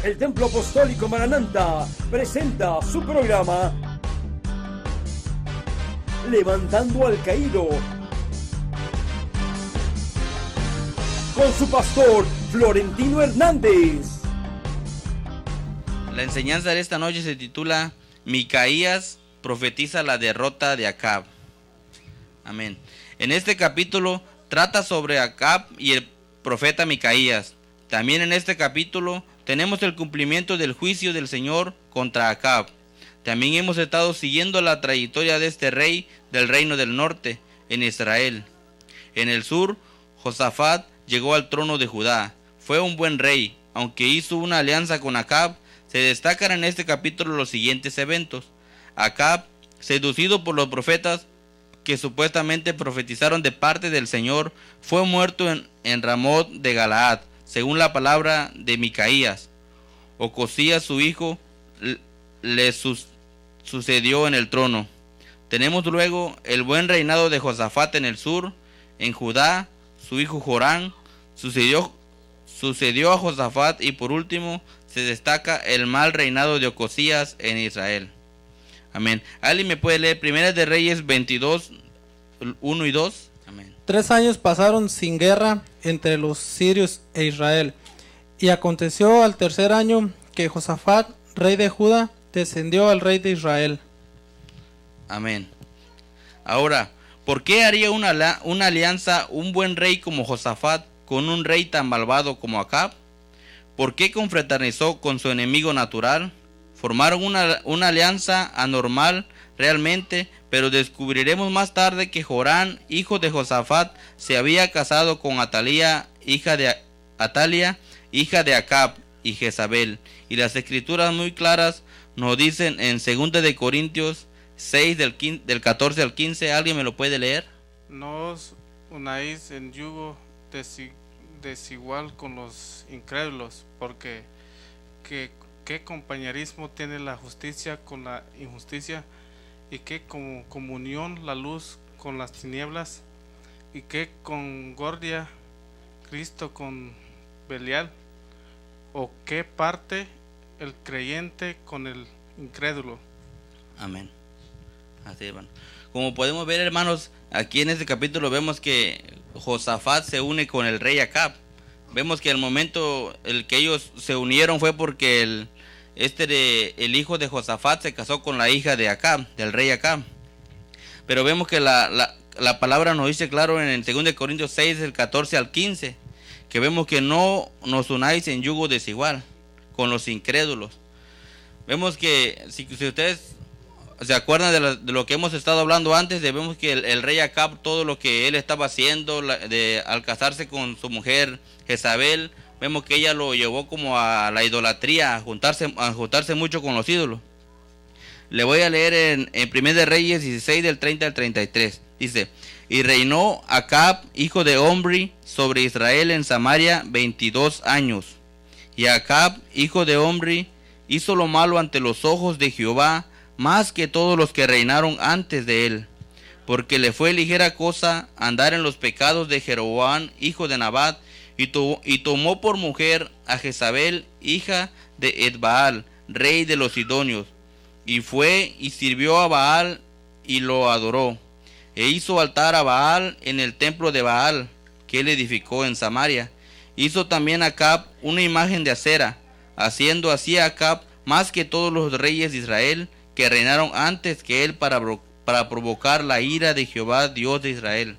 El Templo Apostólico Maranatha presenta su programa Levantando al Caído, con su pastor Florentino Hernández. La enseñanza de esta noche se titula Micaías profetiza la derrota de Acab. Amén. En este capítulo trata sobre Acab y el profeta Micaías. También en este capítulo tenemos el cumplimiento del juicio del Señor contra Acab. También hemos estado siguiendo la trayectoria de este rey del reino del norte en Israel. En el sur, Josafat llegó al trono de Judá. Fue un buen rey, aunque hizo una alianza con Acab. Se destacan en este capítulo los siguientes eventos. Acab, seducido por los profetas que supuestamente profetizaron de parte del Señor, fue muerto en Ramot de Galaad, según la palabra de Micaías. Ocosías, su hijo, le sucedió en el trono. Tenemos luego el buen reinado de Josafat en el sur. En Judá, su hijo Jorán sucedió a Josafat, y por último se destaca el mal reinado de Ocosías en Israel. Amén. ¿Alguien me puede leer Primera de Reyes 22, 1 y 2? Amén. 3 años pasaron sin guerra entre los sirios e Israel. Y aconteció al tercer año que Josafat, rey de Judá, descendió al rey de Israel. Amén. Ahora, ¿por qué haría una alianza un buen rey como Josafat con un rey tan malvado como Acab? ¿Por qué confraternizó con su enemigo natural? Formaron una alianza anormal realmente, pero descubriremos más tarde que Jorán, hijo de Josafat, se había casado con Atalia, hija de Acab y Jezabel. Y las escrituras muy claras nos dicen en 2 de Corintios 6 del 14 al 15. ¿Alguien me lo puede leer? No os unáis en yugo desigual con los incrédulos, porque ¿qué compañerismo tiene la justicia con la injusticia? ¿Y qué comunión la luz con las tinieblas? ¿Y qué concordia Cristo con Belial? ¿O qué parte el creyente con el incrédulo? Amén. Así, hermano. Como podemos ver, hermanos, aquí en este capítulo vemos que Josafat se une con el rey Acab. Vemos que el momento el que ellos se unieron fue porque el hijo de Josafat se casó con la hija de Acab, del rey Acab. Pero vemos que la palabra nos dice claro en 2 Corintios 6, del 14 al 15, que vemos que no nos unáis en yugo desigual con los incrédulos. Vemos que si ustedes se acuerdan de lo que hemos estado hablando antes, vemos que el rey Acab, todo lo que él estaba haciendo al casarse con su mujer Jezabel, vemos que ella lo llevó como a la idolatría, a juntarse mucho con los ídolos. Le voy a leer en 1 de Reyes 16 del 30 al 33. Dice: y reinó Acab, hijo de Omri, sobre Israel en Samaria 22 años. Y Acab, hijo de Omri, hizo lo malo ante los ojos de Jehová, más que todos los que reinaron antes de él, porque le fue ligera cosa andar en los pecados de Jeroboam, hijo de Nabat, y tomó por mujer a Jezabel, hija de Edbaal, rey de los sidonios, y fue y sirvió a Baal y lo adoró, e hizo altar a Baal en el templo de Baal, que él edificó en Samaria. Hizo también Acab una imagen de acera, haciendo así a Acab más que todos los reyes de Israel, que reinaron antes que él, para provocar la ira de Jehová, Dios de Israel.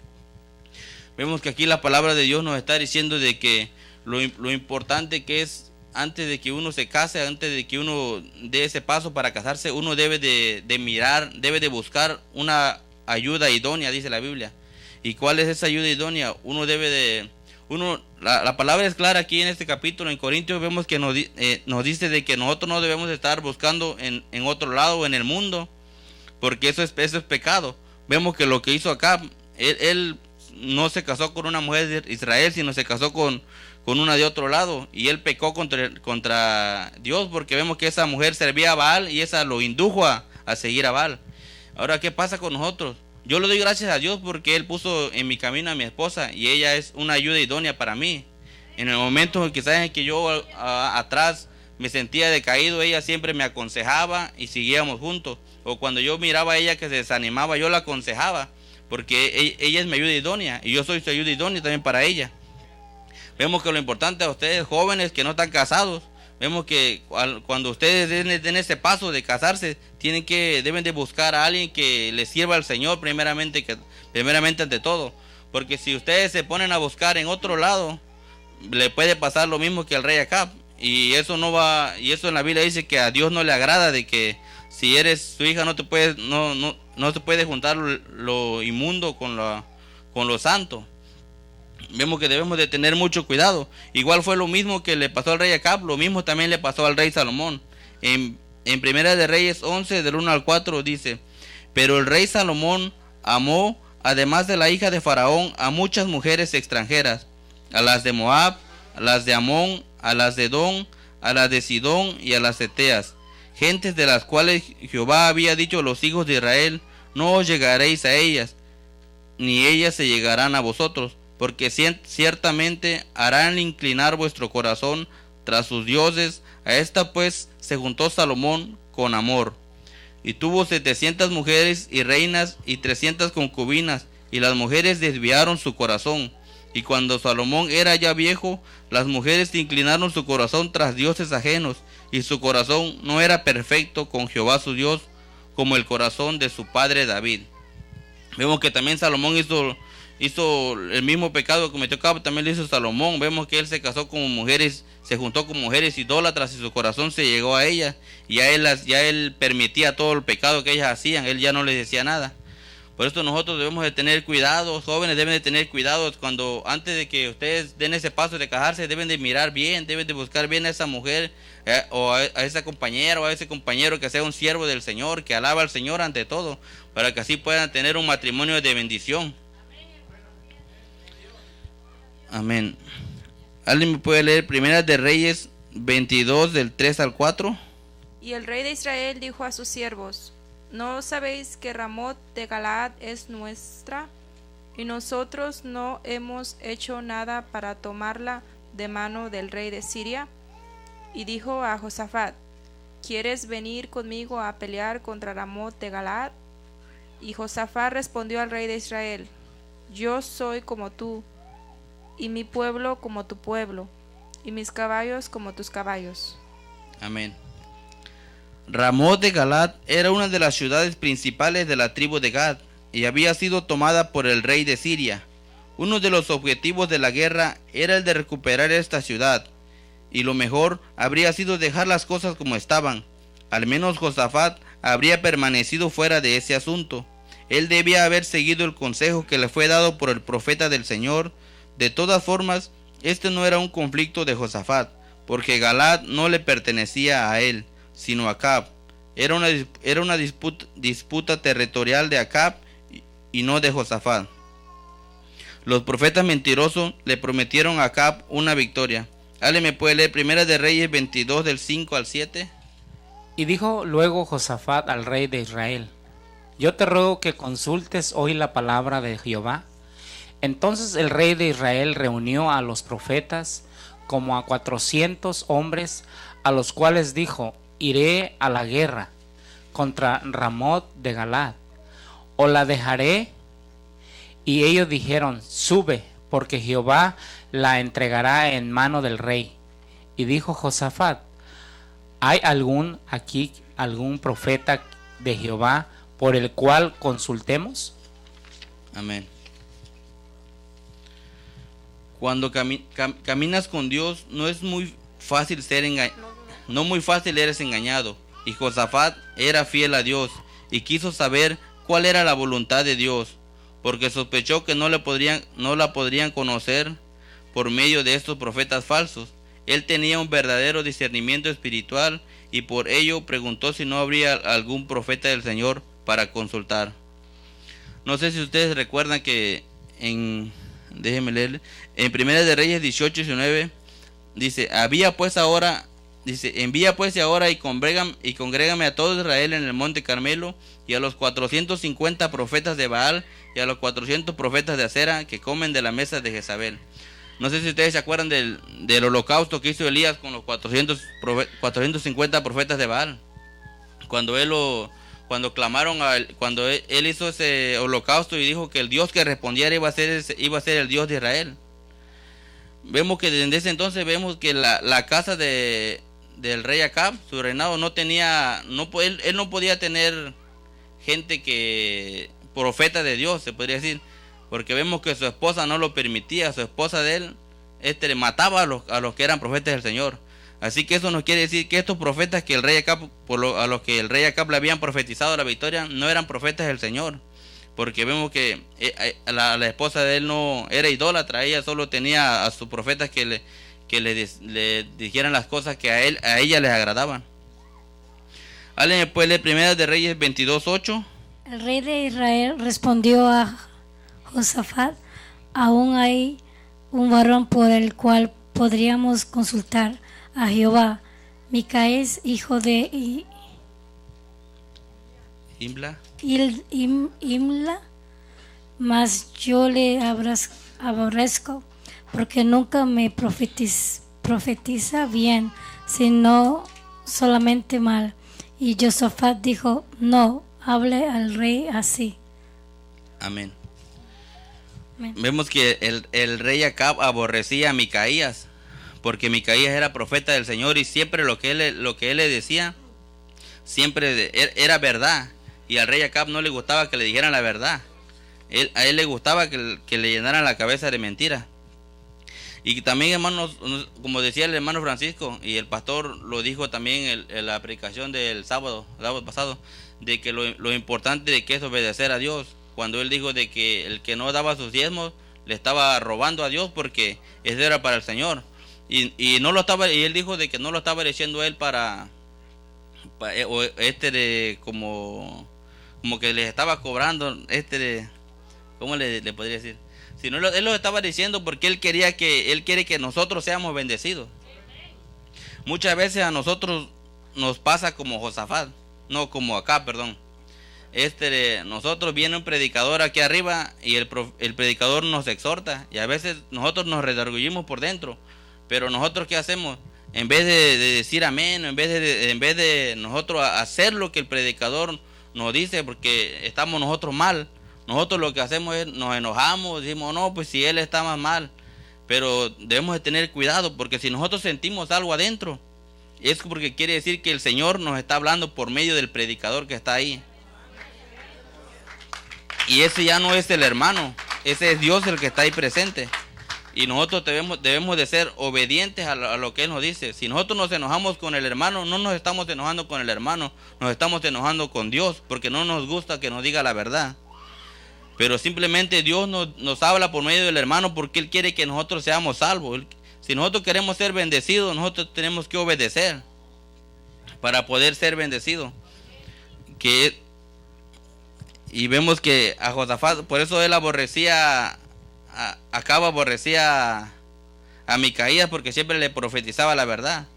Vemos que aquí la palabra de Dios nos está diciendo de que lo importante que es, antes de que uno se case, antes de que uno dé ese paso para casarse, uno debe de mirar, debe de buscar una ayuda idónea, dice la Biblia. ¿Y cuál es esa ayuda idónea? La palabra es clara aquí en este capítulo. En Corintios vemos que nos dice de que nosotros no debemos estar buscando en otro lado, en el mundo, porque eso es pecado. Vemos que lo que hizo acá, él no se casó con una mujer de Israel, sino se casó con una de otro lado, y él pecó contra Dios, porque vemos que esa mujer servía a Baal y esa lo indujo a seguir a Baal. Ahora, ¿qué pasa con nosotros? Yo le doy gracias a Dios porque Él puso en mi camino a mi esposa, y ella es una ayuda idónea para mí. En el momento quizás en que yo atrás me sentía decaído, ella siempre me aconsejaba y seguíamos juntos. O cuando yo miraba a ella que se desanimaba, yo la aconsejaba, porque ella es mi ayuda idónea y yo soy su ayuda idónea también para ella. Vemos que lo importante a ustedes jóvenes que no están casados, vemos que cuando ustedes den ese paso de casarse, deben de buscar a alguien que les sirva al Señor primeramente ante todo. Porque si ustedes se ponen a buscar en otro lado, le puede pasar lo mismo que al rey Acab. Y eso no va, y eso en la Biblia dice que a Dios no le agrada, de que si eres su hija no se puede juntar lo inmundo con lo santo. Vemos que debemos de tener mucho cuidado. Igual fue lo mismo que le pasó al rey Acab, lo mismo también le pasó al rey Salomón. En Primera de Reyes 11, del 1 al 4 dice: pero el rey Salomón amó, además de la hija de Faraón, a muchas mujeres extranjeras, a las de Moab, a las de Amón, a las de Edom, a las de Sidón y a las eteas, gentes de las cuales Jehová había dicho a los hijos de Israel: no os llegaréis a ellas, ni ellas se llegarán a vosotros, porque ciertamente harán inclinar vuestro corazón tras sus dioses. A esta pues se juntó Salomón con amor, y tuvo 700 mujeres y reinas y 300 concubinas, y las mujeres desviaron su corazón. Y cuando Salomón era ya viejo, las mujeres inclinaron su corazón tras dioses ajenos, y su corazón no era perfecto con Jehová su Dios, como el corazón de su padre David. Vemos que también Salomón hizo el mismo pecado que cometió Acab, también lo hizo Salomón. Vemos que él se casó con mujeres, se juntó con mujeres idólatras, y su corazón se llegó a ellas, y ya él permitía todo el pecado que ellas hacían, él ya no les decía nada. Por esto nosotros debemos de tener cuidado, jóvenes deben de tener cuidado cuando antes de que ustedes den ese paso de casarse, deben de mirar bien, deben de buscar bien a esa mujer o a esa compañera o a ese compañero que sea un siervo del Señor, que alaba al Señor ante todo, para que así puedan tener un matrimonio de bendición. Amén. ¿Alguien me puede leer Primera de Reyes 22 del 3 al 4? Y el rey de Israel dijo a sus siervos: ¿no sabéis que Ramot de Galaad es nuestra? Y nosotros no hemos hecho nada para tomarla de mano del rey de Siria. Y dijo a Josafat: ¿quieres venir conmigo a pelear contra Ramot de Galaad? Y Josafat respondió al rey de Israel: yo soy como tú, y mi pueblo como tu pueblo, y mis caballos como tus caballos. Amén. Ramot de Galaad era una de las ciudades principales de la tribu de Gad, y había sido tomada por el rey de Siria. Uno de los objetivos de la guerra era el de recuperar esta ciudad, y lo mejor habría sido dejar las cosas como estaban. Al menos Josafat habría permanecido fuera de ese asunto. Él debía haber seguido el consejo que le fue dado por el profeta del Señor. De todas formas, este no era un conflicto de Josafat, porque Galaad no le pertenecía a él, sino a Acab. Era una disputa territorial de Acab y no de Josafat. Los profetas mentirosos le prometieron a Acab una victoria. ¿Alguien me puede leer Primera de Reyes 22 del 5 al 7? Y dijo luego Josafat al rey de Israel: yo te ruego que consultes hoy la palabra de Jehová. Entonces el rey de Israel reunió a los profetas, como a 400 hombres, a los cuales dijo: iré a la guerra contra Ramot de Galaad, o la dejaré. Y ellos dijeron: sube, porque Jehová la entregará en mano del rey. Y dijo Josafat: ¿hay algún profeta de Jehová por el cual consultemos? Amén. Cuando caminas con Dios, no es muy fácil no muy fácil eres engañado. Y Josafat era fiel a Dios y quiso saber cuál era la voluntad de Dios, porque sospechó que no la podrían conocer por medio de estos profetas falsos. Él tenía un verdadero discernimiento espiritual y por ello preguntó si no habría algún profeta del Señor para consultar. No sé si ustedes recuerdan que déjenme leer, en Primera de Reyes 18-19 dice: envía pues ahora y congrégame a todo Israel en el monte Carmelo, y a los 450 profetas de Baal y a los 400 profetas de Acera que comen de la mesa de Jezabel. No sé si ustedes se acuerdan del holocausto que hizo Elías con los 450 profetas de Baal. Cuando cuando él hizo ese holocausto y dijo que el Dios que respondiera iba a ser el Dios de Israel. Vemos que desde ese entonces vemos que la casa del rey Acab, su reinado, él no podía tener gente profeta de Dios, se podría decir, porque vemos que su esposa no lo permitía. Su esposa de él le mataba a los que eran profetas del Señor. Así que eso nos quiere decir que estos profetas que el rey Acab, a los que el rey Acab le habían profetizado la victoria, no eran profetas del Señor, porque vemos que la esposa de él no era idólatra. Ella solo tenía a sus profetas que le dijeran las cosas que a ella les agradaban. Alguien me puede leer Primera de Reyes 22:8. El rey de Israel respondió a Josafat: aún hay un varón por el cual podríamos consultar a Jehová, Micaías, hijo de Imla, mas yo le aborrezco, porque nunca me profetiza bien, sino solamente mal. Y Josafat dijo: no hable al rey así. Amén. Amén. Vemos que el rey Acab aborrecía a Micaías, porque Micaías era profeta del Señor, y siempre lo que él le decía siempre era verdad, y al rey Acab no le gustaba que le dijeran la verdad. A él le gustaba que le llenaran la cabeza de mentiras. Y también, hermanos, como decía el hermano Francisco, y el pastor lo dijo también en la predicación del sábado pasado, de que lo importante de que es obedecer a Dios. Cuando él dijo de que el que no daba sus diezmos le estaba robando a Dios, porque eso era para el Señor. Y él dijo de que no lo estaba diciendo él como que les estaba cobrando ¿cómo le podría decir? Sino él lo estaba diciendo porque él quiere que nosotros seamos bendecidos. Muchas veces a nosotros nos pasa como Josafat, no como acá, perdón. Nosotros viene un predicador aquí arriba y el predicador nos exhorta, y a veces nosotros nos redargullimos por dentro. Pero nosotros, ¿qué hacemos? En vez de decir amén, en vez de nosotros hacer lo que el predicador nos dice, porque estamos nosotros mal, nosotros lo que hacemos es nos enojamos, decimos: no, pues si él está más mal. Pero debemos de tener cuidado, porque si nosotros sentimos algo adentro, es porque quiere decir que el Señor nos está hablando por medio del predicador que está ahí. Y ese ya no es el hermano, ese es Dios el que está ahí presente. Y nosotros debemos de ser obedientes a lo que Él nos dice. Si nosotros nos enojamos con el hermano, no nos estamos enojando con el hermano, nos estamos enojando con Dios, porque no nos gusta que nos diga la verdad. Pero simplemente Dios nos habla por medio del hermano, porque Él quiere que nosotros seamos salvos. Si nosotros queremos ser bendecidos, nosotros tenemos que obedecer para poder ser bendecidos. Y vemos que a Josafat, por eso él aborrecía a Micaías, porque siempre le profetizaba la verdad.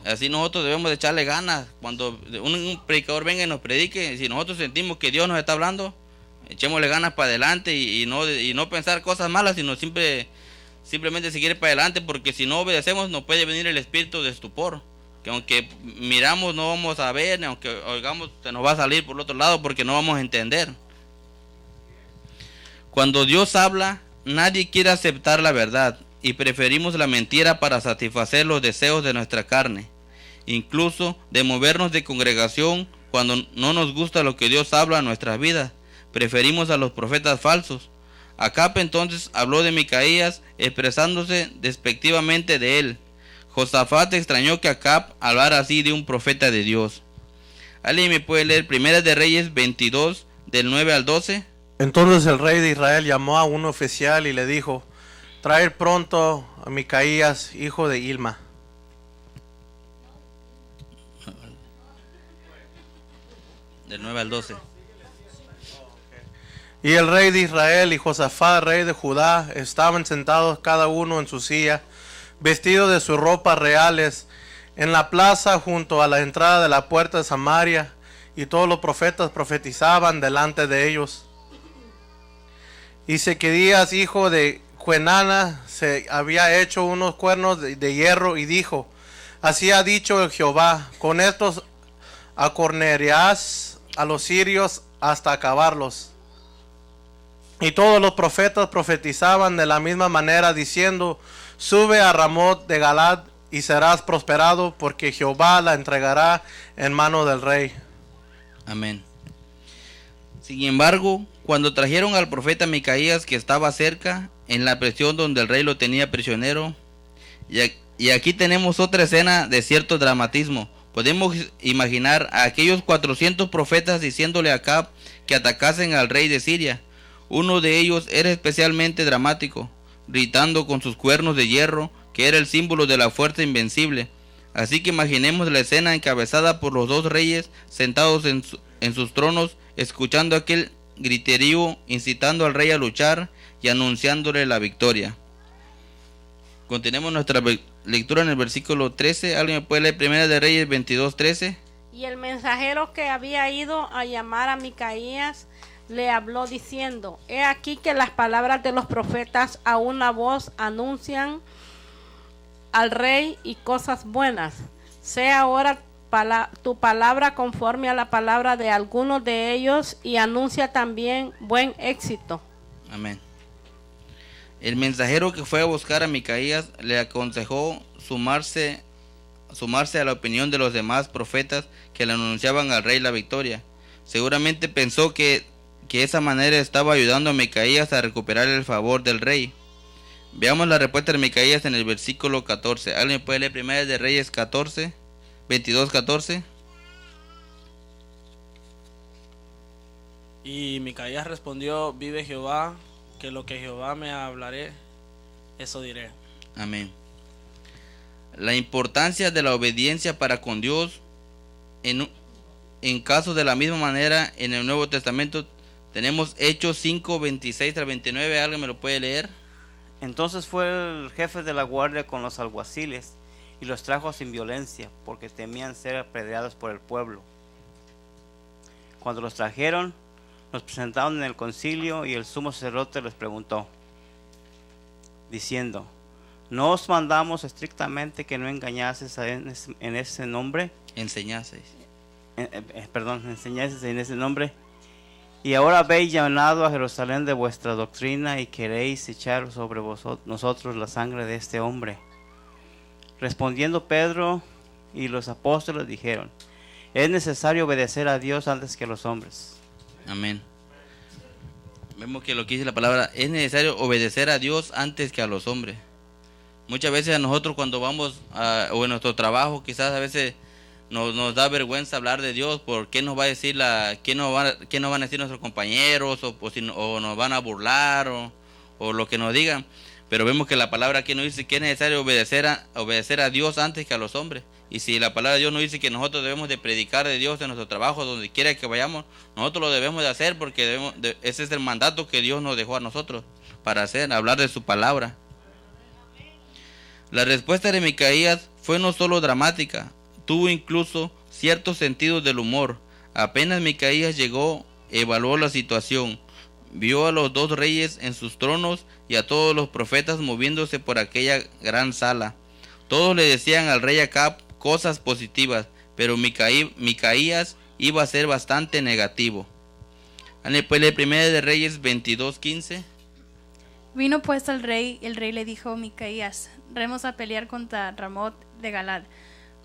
Así nosotros debemos de echarle ganas. Cuando un predicador venga y nos predique, si nosotros sentimos que Dios nos está hablando, echémosle ganas para adelante y no pensar cosas malas, sino simplemente seguir para adelante, porque si no obedecemos nos puede venir el espíritu de estupor, que aunque miramos no vamos a ver, ni aunque oigamos se nos va a salir por el otro lado, porque no vamos a entender. Cuando Dios habla, nadie quiere aceptar la verdad, y preferimos la mentira para satisfacer los deseos de nuestra carne, incluso de movernos de congregación cuando no nos gusta lo que Dios habla a nuestras vidas. Preferimos a los profetas falsos. Acab entonces habló de Micaías, expresándose despectivamente de él. Josafat extrañó que Acab hablara así de un profeta de Dios. ¿Alguien me puede leer Primera de Reyes 22, del 9 al 12? Entonces el rey de Israel llamó a un oficial y le dijo: traer pronto a Micaías, hijo de Ilma. Del 9 al 12. Y el rey de Israel y Josafat, rey de Judá, estaban sentados cada uno en su silla, vestidos de sus ropas reales, en la plaza junto a la entrada de la puerta de Samaria, y todos los profetas profetizaban delante de ellos. Y Sequedías, hijo de Cuenana se había hecho unos cuernos de hierro y dijo: así ha dicho el Jehová, con estos acornearás a los sirios hasta acabarlos. Y todos los profetas profetizaban de la misma manera, diciendo: sube a Ramot de Galad y serás prosperado, porque Jehová la entregará en mano del rey. Amén. Sin embargo, cuando trajeron al profeta Micaías, que estaba cerca, en la prisión donde el rey lo tenía prisionero, y aquí tenemos otra escena de cierto dramatismo. Podemos imaginar a aquellos 400 profetas diciéndole a Acab que atacasen al rey de Siria. Uno de ellos era especialmente dramático, gritando con sus cuernos de hierro, que era el símbolo de la fuerza invencible. Así que imaginemos la escena encabezada por los dos reyes sentados en sus tronos, escuchando aquel griterío, incitando al rey a luchar y anunciándole la victoria. Continuemos nuestra lectura en el versículo 13. ¿Alguien me puede leer Primera de Reyes 22:13? Y el mensajero que había ido a llamar a Micaías le habló diciendo: he aquí que las palabras de los profetas a una voz anuncian al rey y cosas buenas. Sea ahora tu palabra conforme a la palabra de algunos de ellos, y anuncia también buen éxito. Amén. El mensajero que fue a buscar a Micaías le aconsejó sumarse a la opinión de los demás profetas que le anunciaban al rey la victoria. Seguramente pensó que esa manera estaba ayudando a Micaías a recuperar el favor del rey. Veamos la respuesta de Micaías en el versículo 14. ¿Alguien puede leer Primera de Reyes 22:14? Y Micaías respondió: vive Jehová, que lo que Jehová me hablaré, eso diré. Amén. La importancia de la obediencia para con Dios. En casos de la misma manera, en el Nuevo Testamento tenemos Hechos 5:26-29. ¿Alguien me lo puede leer? Entonces fue el jefe de la guardia con los alguaciles y los trajo sin violencia, porque temían ser apedreados por el pueblo. Cuando los trajeron, los presentaron en el concilio, y el sumo sacerdote les preguntó, diciendo: ¿no os mandamos estrictamente que no engañases en ese nombre? Enseñaseis en ese nombre. Y ahora habéis llenado a Jerusalén de vuestra doctrina, y queréis echar sobre nosotros la sangre de este hombre. Respondiendo Pedro y los apóstoles dijeron: es necesario obedecer a Dios antes que a los hombres. Amén. Vemos que lo que dice la palabra: es necesario obedecer a Dios antes que a los hombres. Muchas veces a nosotros, cuando vamos o en nuestro trabajo, quizás a veces nos da vergüenza hablar de Dios, por qué nos va a decir qué nos van a decir nuestros compañeros, o nos van a burlar, o lo que nos digan. Pero vemos que la palabra aquí nos dice que es necesario obedecer a Dios antes que a los hombres. Y si la palabra de Dios nos dice que nosotros debemos de predicar de Dios en nuestro trabajo, donde quiera que vayamos, nosotros lo debemos de hacer, porque ese es el mandato que Dios nos dejó a nosotros para hacer, hablar de su palabra. La respuesta de Micaías fue no solo dramática, tuvo incluso ciertos sentidos del humor. Apenas Micaías llegó, evaluó la situación, vio a los dos reyes en sus tronos y a todos los profetas moviéndose por aquella gran sala. Todos le decían al rey Acab cosas positivas, pero Micaías iba a ser bastante negativo. Después de Primera de Reyes 22:15. Vino pues el rey le dijo a Micaías: remos a pelear contra Ramot de Galad,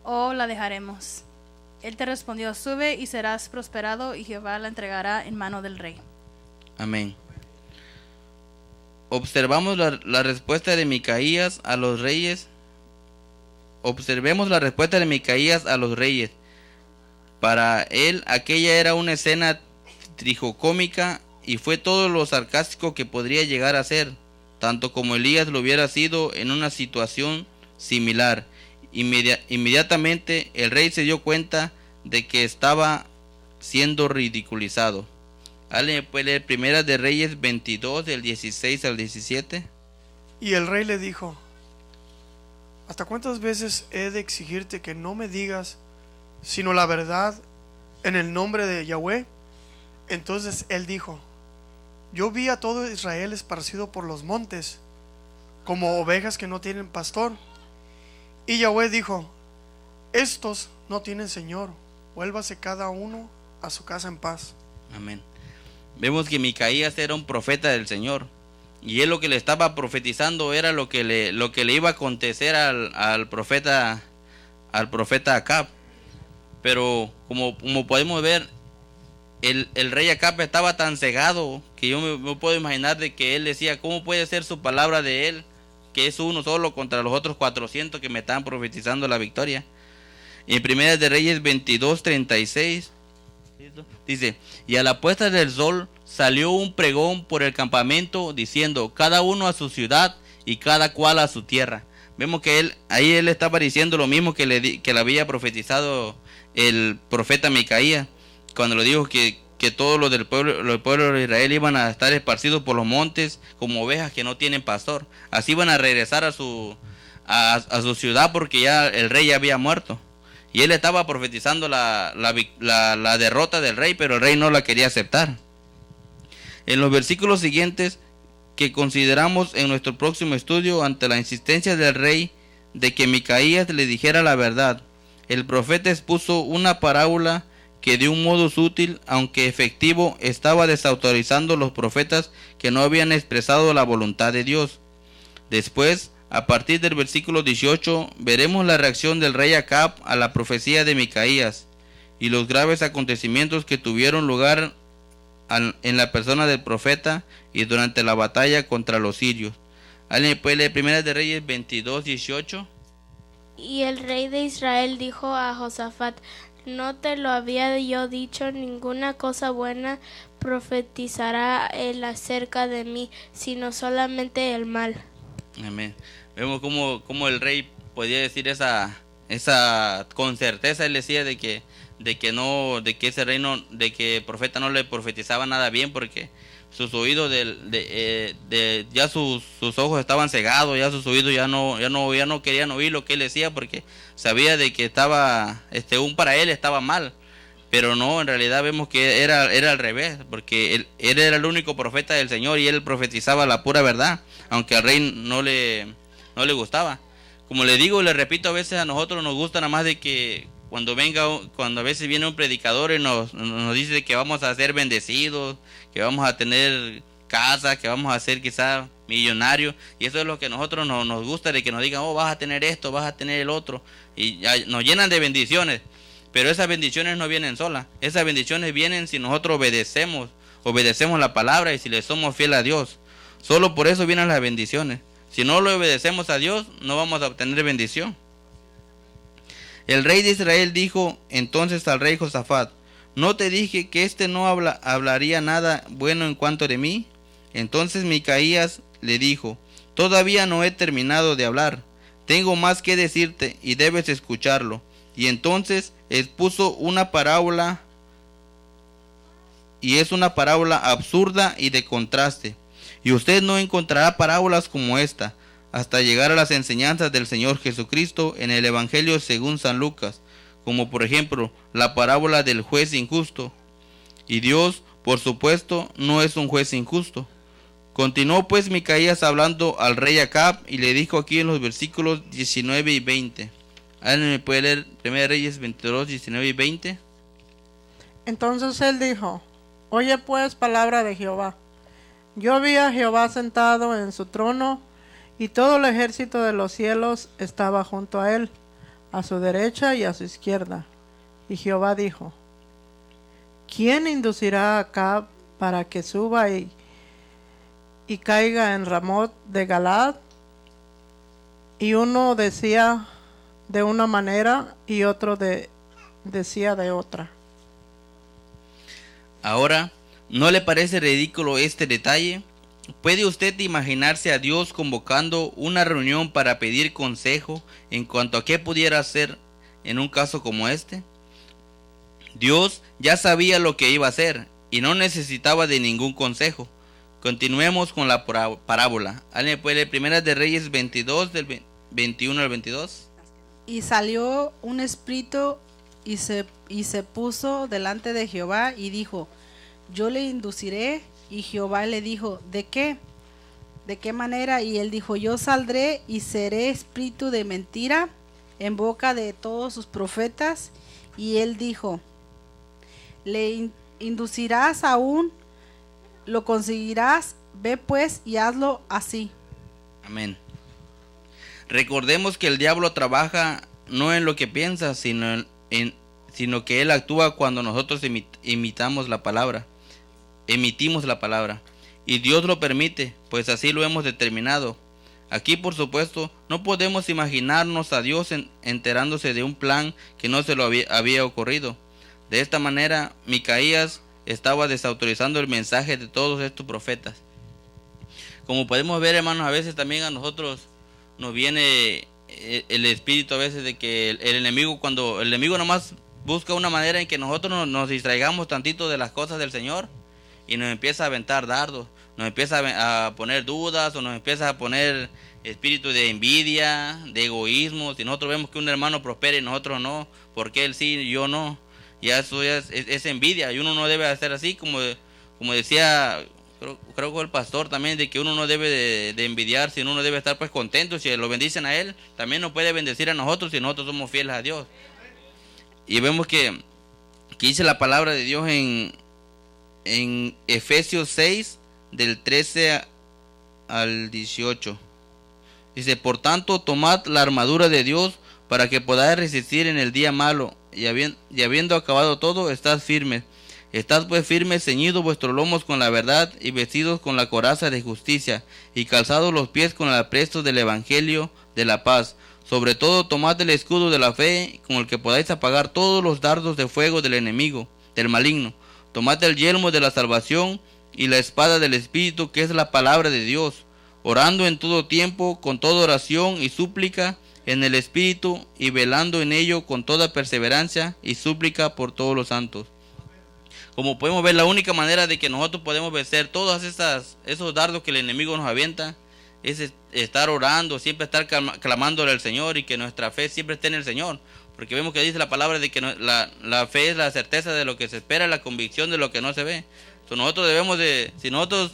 o la dejaremos. Él te respondió: sube y serás prosperado, y Jehová la entregará en mano del rey. Amén. Observamos la respuesta de Micaías a los reyes. Observemos la respuesta de Micaías a los reyes. Para él, aquella era una escena tragicómica, y fue todo lo sarcástico que podría llegar a ser, tanto como Elías lo hubiera sido en una situación similar. Inmediatamente el rey se dio cuenta de que estaba siendo ridiculizado. ¿Alguien puede leer Primera de Reyes 22 del 16 al 17? Y el rey le dijo: ¿hasta cuántas veces he de exigirte que no me digas sino la verdad en el nombre de Yahweh? Entonces él dijo: yo vi a todo Israel esparcido por los montes, como ovejas que no tienen pastor. Y Yahweh dijo: estos no tienen señor, vuélvase cada uno a su casa en paz. Amén. Vemos que Micaías era un profeta del Señor, y él lo que le estaba profetizando era lo que le iba a acontecer al profeta Acab. Pero como podemos ver, el rey Acab estaba tan cegado que yo me puedo imaginar de que él decía: ¿cómo puede ser su palabra de él, que es uno solo, contra los otros 400 que me estaban profetizando la victoria? En Primera de Reyes 22:36 dice: y a la puesta del sol salió un pregón por el campamento diciendo: cada uno a su ciudad y cada cual a su tierra. Vemos que él estaba diciendo lo mismo que le había profetizado el profeta Micaías, cuando le dijo que todos los pueblo de Israel iban a estar esparcidos por los montes como ovejas que no tienen pastor. Así iban a regresar a su ciudad, porque ya el rey ya había muerto. Y él estaba profetizando la derrota del rey, pero el rey no la quería aceptar. En los versículos siguientes que consideramos en nuestro próximo estudio, ante la insistencia del rey de que Micaías le dijera la verdad, el profeta expuso una parábola que de un modo sutil, aunque efectivo, estaba desautorizando a los profetas que no habían expresado la voluntad de Dios. Después, a partir del versículo 18, veremos la reacción del rey Acab a la profecía de Micaías y los graves acontecimientos que tuvieron lugar en la persona del profeta y durante la batalla contra los sirios. ¿Alguien puede leer Primera de Reyes 22:18? Y el rey de Israel dijo a Josafat: ¿no te lo había yo dicho? Ninguna cosa buena profetizará él acerca de mí, sino solamente el mal. Amén. Vemos cómo el rey podía decir esa con certeza. Él decía de que ese reino, de que el profeta no le profetizaba nada bien, porque sus oídos ya sus ojos estaban cegados, ya sus oídos ya no querían oír lo que él decía, porque sabía de que estaba para él estaba mal. Pero no, en realidad vemos que era al revés, porque él era el único profeta del Señor y él profetizaba la pura verdad, aunque al rey no le gustaba. Como le digo y le repito, a veces a nosotros nos gusta nada más de que cuando a veces viene un predicador y nos dice que vamos a ser bendecidos, que vamos a tener casa, que vamos a ser quizás millonarios, y eso es lo que a nosotros nos gusta, de que nos digan: oh, vas a tener esto, vas a tener el otro, y ya nos llenan de bendiciones. Pero esas bendiciones no vienen solas, esas bendiciones vienen si nosotros obedecemos la palabra y si le somos fieles a Dios. Solo por eso vienen las bendiciones. Si no le obedecemos a Dios, no vamos a obtener bendición. El rey de Israel dijo entonces al rey Josafat: ¿no te dije que no hablaría nada bueno en cuanto de mí? Entonces Micaías le dijo: todavía no he terminado de hablar, tengo más que decirte y debes escucharlo. Y entonces expuso una parábola, y es una parábola absurda y de contraste. Y usted no encontrará parábolas como esta hasta llegar a las enseñanzas del Señor Jesucristo en el Evangelio según San Lucas, como por ejemplo la parábola del juez injusto. Y Dios, por supuesto, no es un juez injusto. Continuó pues Micaías hablando al rey Acab y le dijo aquí en los versículos 19 y 20. ¿Alguien me puede leer 1 Reyes 22, 19 y 20? Entonces él dijo: oye pues palabra de Jehová. Yo vi a Jehová sentado en su trono, y todo el ejército de los cielos estaba junto a él, a su derecha y a su izquierda. Y Jehová dijo: ¿quién inducirá a Acab para que suba y caiga en Ramot de Galaad? Y uno decía de una manera y otro decía de otra. Ahora, ¿no le parece ridículo este detalle? ¿Puede usted imaginarse a Dios convocando una reunión para pedir consejo en cuanto a qué pudiera hacer en un caso como este? Dios ya sabía lo que iba a hacer y no necesitaba de ningún consejo. Continuemos con la parábola. ¿Alguien puede leer Primera de Reyes 22 del 21 al 22? Y salió un espíritu y se puso delante de Jehová y dijo: yo le induciré. Y Jehová le dijo: ¿de qué? ¿de qué manera? Y él dijo, yo saldré y seré espíritu de mentira en boca de todos sus profetas. Y él dijo, le inducirás aún, lo conseguirás, ve pues y hazlo así. Amén. Recordemos que el diablo trabaja no en lo que piensa, sino que él actúa cuando nosotros emitimos la palabra. Y Dios lo permite, pues así lo hemos determinado. Aquí, por supuesto, no podemos imaginarnos a Dios enterándose de un plan que no se lo había ocurrido. De esta manera, Micaías estaba desautorizando el mensaje de todos estos profetas. Como podemos ver, hermanos, a veces también a nosotros nos viene el espíritu a veces de que el enemigo, cuando el enemigo nomás busca una manera en que nosotros nos distraigamos tantito de las cosas del Señor y nos empieza a aventar dardos, nos empieza a poner dudas o nos empieza a poner espíritu de envidia, de egoísmo. Si nosotros vemos que un hermano prospera y nosotros no, ¿por qué él sí y yo no? Ya eso ya es envidia, y uno no debe hacer así, como decía, creo que el pastor también, de que uno no debe de envidiar, sino uno debe estar pues contento. Si lo bendicen a él, también nos puede bendecir a nosotros si nosotros somos fieles a Dios. Y vemos que dice la palabra de Dios en Efesios 6, del 13 al 18. Dice, por tanto, tomad la armadura de Dios para que podáis resistir en el día malo, y habiendo acabado todo, estad firmes. Estad pues firmes, ceñidos vuestros lomos con la verdad, y vestidos con la coraza de justicia, y calzados los pies con el apresto del evangelio de la paz. Sobre todo, tomad el escudo de la fe, con el que podáis apagar todos los dardos de fuego del enemigo, del maligno. Tomad el yelmo de la salvación, y la espada del Espíritu, que es la palabra de Dios, orando en todo tiempo, con toda oración y súplica, en el Espíritu, y velando en ello con toda perseverancia y súplica por todos los santos. Como podemos ver, la única manera de que nosotros podemos vencer todos esos dardos que el enemigo nos avienta es estar orando, siempre estar clamándole al Señor, y que nuestra fe siempre esté en el Señor. Porque vemos que dice la palabra de que la fe es la certeza de lo que se espera, la convicción de lo que no se ve. Entonces nosotros debemos si nosotros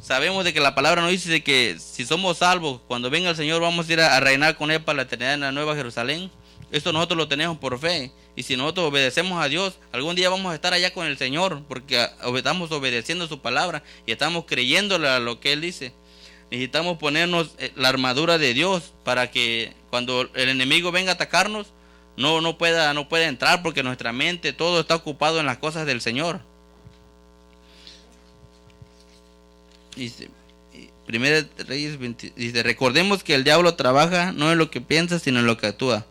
sabemos de que la palabra nos dice de que si somos salvos, cuando venga el Señor vamos a ir a reinar con Él para la eternidad en la Nueva Jerusalén. Esto nosotros lo tenemos por fe. Y si nosotros obedecemos a Dios, algún día vamos a estar allá con el Señor, porque estamos obedeciendo su palabra y estamos creyéndole a lo que Él dice. Necesitamos ponernos la armadura de Dios para que cuando el enemigo venga a atacarnos, no pueda entrar, porque nuestra mente, todo está ocupado en las cosas del Señor. Dice, Primera Reyes 20, dice, recordemos que el diablo trabaja no en lo que piensa, sino en lo que actúa.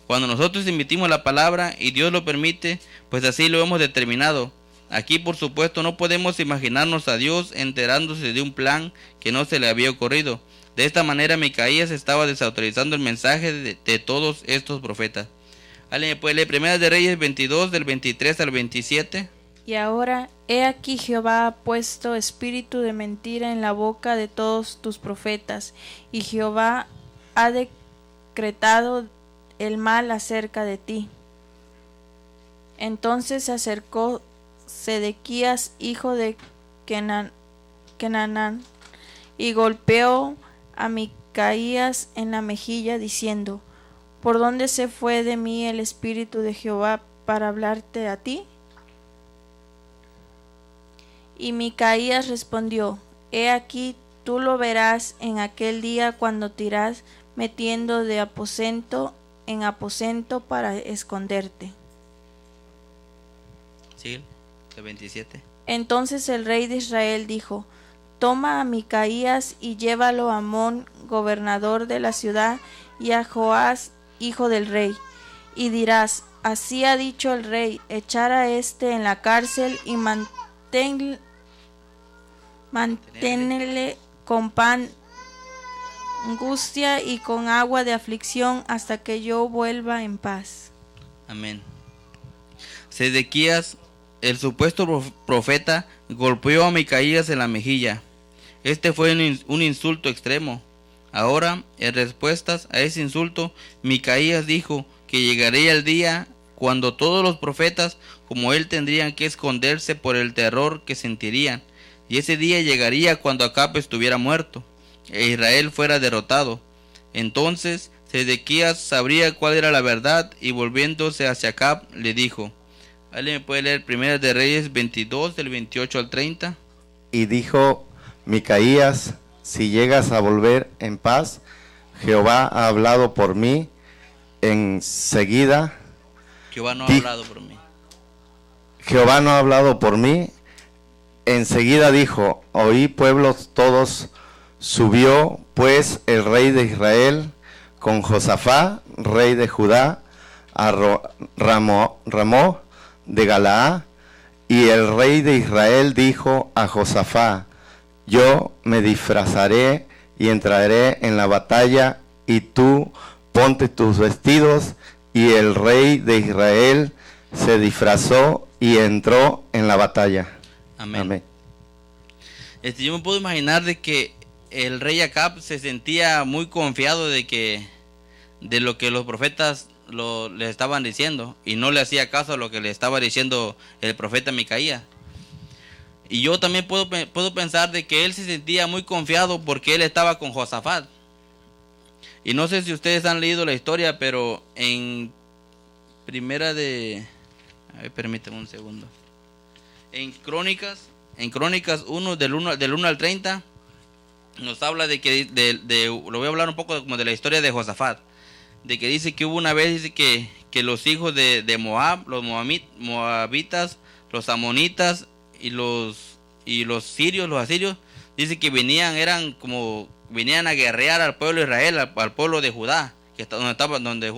Cuando nosotros emitimos la palabra y Dios lo permite, pues así lo hemos determinado. Aquí, por supuesto, no podemos imaginarnos a Dios enterándose de un plan que no se le había ocurrido. De esta manera, Micaías estaba desautorizando el mensaje de todos estos profetas. ¿Alguien puede leer Primera de Reyes 22, del 23 al 27? Y ahora, he aquí Jehová ha puesto espíritu de mentira en la boca de todos tus profetas, y Jehová ha decretado el mal acerca de ti. Entonces se acercó Sedequías, hijo de Kenanán, y golpeó a Micaías en la mejilla, diciendo, ¿por dónde se fue de mí el espíritu de Jehová para hablarte a ti? Y Micaías respondió, he aquí, tú lo verás en aquel día cuando te irás metiendo de aposento en aposento para esconderte. Sí, el 27. Entonces el rey de Israel dijo, toma a Micaías y llévalo a Amón, gobernador de la ciudad, y a Joás, hijo del rey, y dirás, así ha dicho el rey, echar a este en la cárcel y manténle con pan, angustia y con agua de aflicción hasta que yo vuelva en paz. Amén. Sedequías, el supuesto profeta, golpeó a Micaías en la mejilla. Este fue un insulto extremo. Ahora, en respuestas a ese insulto, Micaías dijo que llegaría el día cuando todos los profetas como él tendrían que esconderse por el terror que sentirían. Y ese día llegaría cuando Acab estuviera muerto. e Israel fuera derrotado. Entonces Sedequías sabría cuál era la verdad, y volviéndose hacia Acab le dijo. ¿Alguien me puede leer 1 de Reyes 22 del 28 al 30? Y dijo Micaías: si llegas a volver en paz, Jehová ha hablado por mí. Enseguida Jehová no ha hablado por mí. Jehová no ha hablado por mí. Enseguida dijo: oí pueblos todos. Subió pues el rey de Israel con Josafá, rey de Judá, a Ramó de Galaad, y el rey de Israel dijo a Josafá: yo me disfrazaré y entraré en la batalla, y tú ponte tus vestidos. Y el rey de Israel se disfrazó y entró en la batalla. Amén. Amén. Yo me puedo imaginar de que el rey Acab se sentía muy confiado de lo que los profetas le estaban diciendo, y no le hacía caso a lo que le estaba diciendo el profeta Micaías. Y yo también puedo pensar de que él se sentía muy confiado porque él estaba con Josafat. Y no sé si ustedes han leído la historia, pero en primera de... A ver, permíteme un segundo. En Crónicas 1, del 1 al 30, nos habla de que, lo voy a hablar un poco como de la historia de Josafat, de que dice que hubo una vez, dice que los hijos de Moab, los moabitas, los amonitas y los sirios, los asirios, dice que venían a guerrear al pueblo de Israel, al pueblo de Judá, donde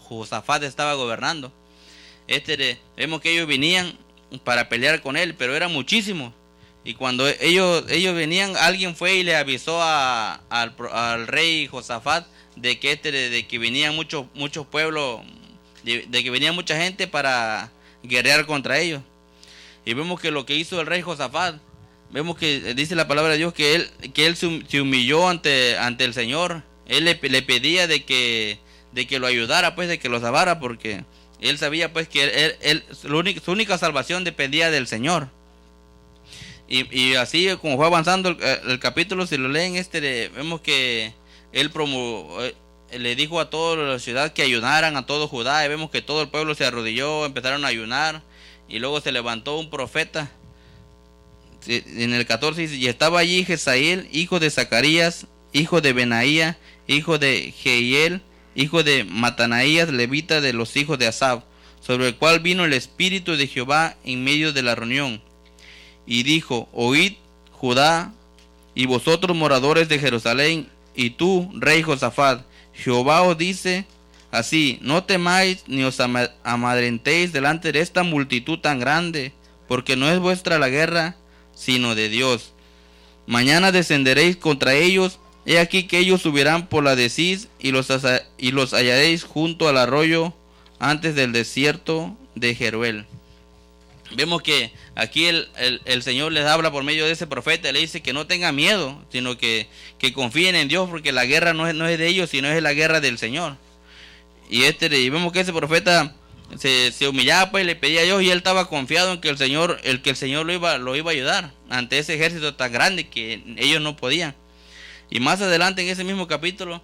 Josafat estaba gobernando. Vemos que ellos venían para pelear con él, pero eran muchísimos. Y cuando ellos venían, alguien fue y le avisó al rey Josafat de que venían muchos pueblos, de que venía mucha gente para guerrear contra ellos. Y vemos que lo que hizo el rey Josafat, vemos que dice la palabra de Dios que él se humilló ante el Señor. Él le pedía de que lo ayudara, pues, de que lo salvara, porque él sabía pues que su única salvación dependía del Señor. Y así como fue avanzando el capítulo, si lo leen, vemos que él le dijo a toda la ciudad que ayunaran, a todo Judá, y vemos que todo el pueblo se arrodilló, empezaron a ayunar, y luego se levantó un profeta. En el 14 dice: y estaba allí Jezael, hijo de Zacarías, hijo de Benaía, hijo de Jehiel, hijo de Matanaías, levita de los hijos de Asaf, sobre el cual vino el Espíritu de Jehová en medio de la reunión. Y dijo: oíd, Judá, y vosotros moradores de Jerusalén, y tú, rey Josafat, Jehová os dice así: no temáis ni os amedrentéis delante de esta multitud tan grande, porque no es vuestra la guerra, sino de Dios. Mañana descenderéis contra ellos. He aquí que ellos subirán por la de Cis, y los hallaréis junto al arroyo, antes del desierto de Jeruel. Vemos que aquí el Señor les habla por medio de ese profeta, le dice que no tengan miedo, sino que confíen en Dios, porque la guerra no es de ellos, sino es la guerra del Señor. Y vemos que ese profeta se humillaba, pues, le pedía a Dios, y él estaba confiado en que el Señor lo iba a ayudar ante ese ejército tan grande que ellos no podían. Y más adelante en ese mismo capítulo,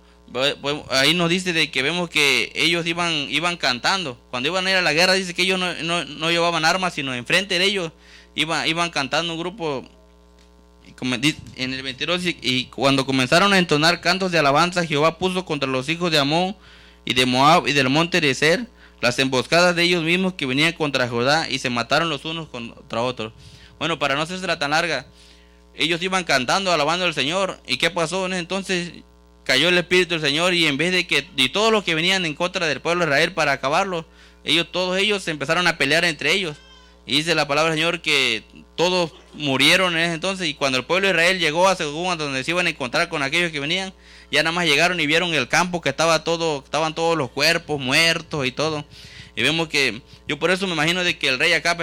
ahí nos dice de que vemos que ellos iban cantando. Cuando iban a ir a la guerra, dice que ellos no llevaban armas, sino enfrente de ellos iban cantando un grupo. En el 22, y cuando comenzaron a entonar cantos de alabanza, Jehová puso contra los hijos de Amón y de Moab y del monte de Ser las emboscadas de ellos mismos que venían contra Judá, y se mataron los unos contra otros. Bueno, para no hacerse la tan larga, ellos iban cantando, alabando al Señor. ¿Y qué pasó? Entonces cayó el Espíritu del Señor, y en vez de todos los que venían en contra del pueblo de Israel para acabarlo, todos ellos se empezaron a pelear entre ellos. Y dice la palabra del Señor que todos murieron en ese entonces. Y cuando el pueblo de Israel llegó a Según, donde se iban a encontrar con aquellos que venían, ya nada más llegaron y vieron el campo que estaban todos los cuerpos muertos y todo. Y vemos que, yo por eso me imagino de que el rey Acab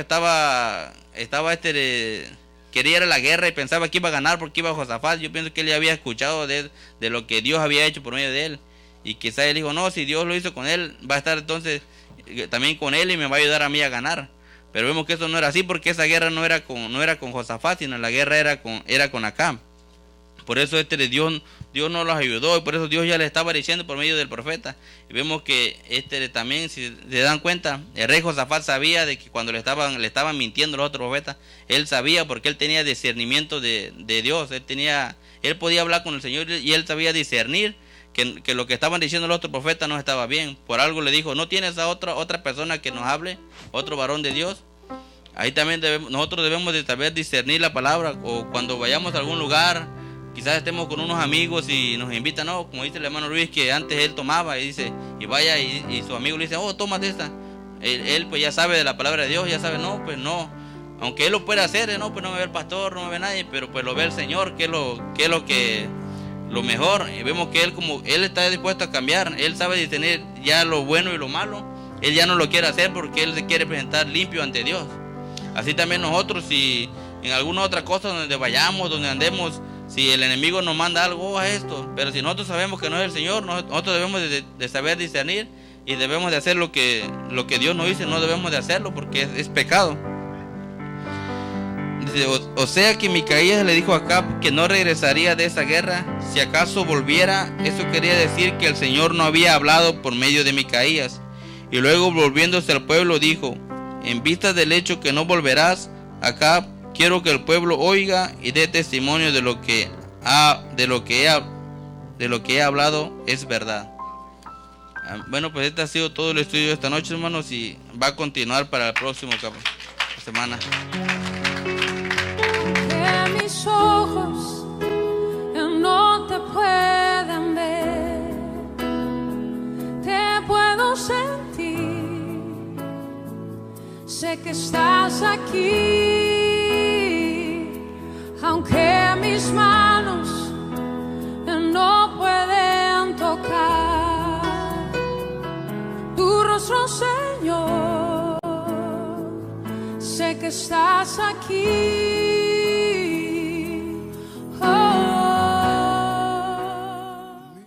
quería ir a la guerra y pensaba que iba a ganar porque iba a Josafat. Yo pienso que él ya había escuchado de lo que Dios había hecho por medio de él, y quizás él dijo: no, si Dios lo hizo con él, va a estar entonces también con él y me va a ayudar a mí a ganar. Pero vemos que eso no era así, porque esa guerra no era con Josafat, sino la guerra era con Acab. Por eso Dios no los ayudó, y por eso Dios ya les estaba diciendo por medio del profeta. Y vemos que también, si se dan cuenta, el rey Josafat sabía de que cuando le estaban mintiendo los otros profetas, él sabía, porque él tenía discernimiento de Dios, él podía hablar con el Señor y él sabía discernir que lo que estaban diciendo los otros profetas no estaba bien. Por algo le dijo, ¿no tienes a otra persona que nos hable? ¿Otro varón de Dios? Ahí también nosotros debemos de saber discernir la palabra. O cuando vayamos a algún lugar, quizás estemos con unos amigos y nos invitan, no, como dice el hermano Luis, que antes él tomaba y dice, y vaya y su amigo le dice, oh, tómate esta. Él pues ya sabe de la palabra de Dios, ya sabe, no, pues no. Aunque él lo pueda hacer, no, pues no me ve el pastor, no me ve nadie, pero pues lo ve el Señor, que es lo mejor. Y vemos que él está dispuesto a cambiar, él sabe discernir ya lo bueno y lo malo. Él ya no lo quiere hacer porque él se quiere presentar limpio ante Dios. Así también nosotros, si en alguna otra cosa donde vayamos, donde andemos, si el enemigo nos manda algo, a esto, pero si nosotros sabemos que no es el Señor, nosotros debemos de saber discernir y debemos de hacer lo que Dios nos dice. No debemos de hacerlo porque es pecado. Dice, o sea que Micaías le dijo a Acab que no regresaría de esa guerra. Si acaso volviera, eso quería decir que el Señor no había hablado por medio de Micaías. Y luego, volviéndose al pueblo, dijo, en vista del hecho que no volverás, Acab, quiero que el pueblo oiga y dé testimonio de lo que he hablado es verdad. Bueno, pues este ha sido todo el estudio de esta noche, hermanos, y va a continuar para el próximo semana. Que mis ojos no te pueden ver, te puedo sentir, sé que estás aquí, aunque mis manos no pueden tocar tu rostro, Señor, sé que estás aquí.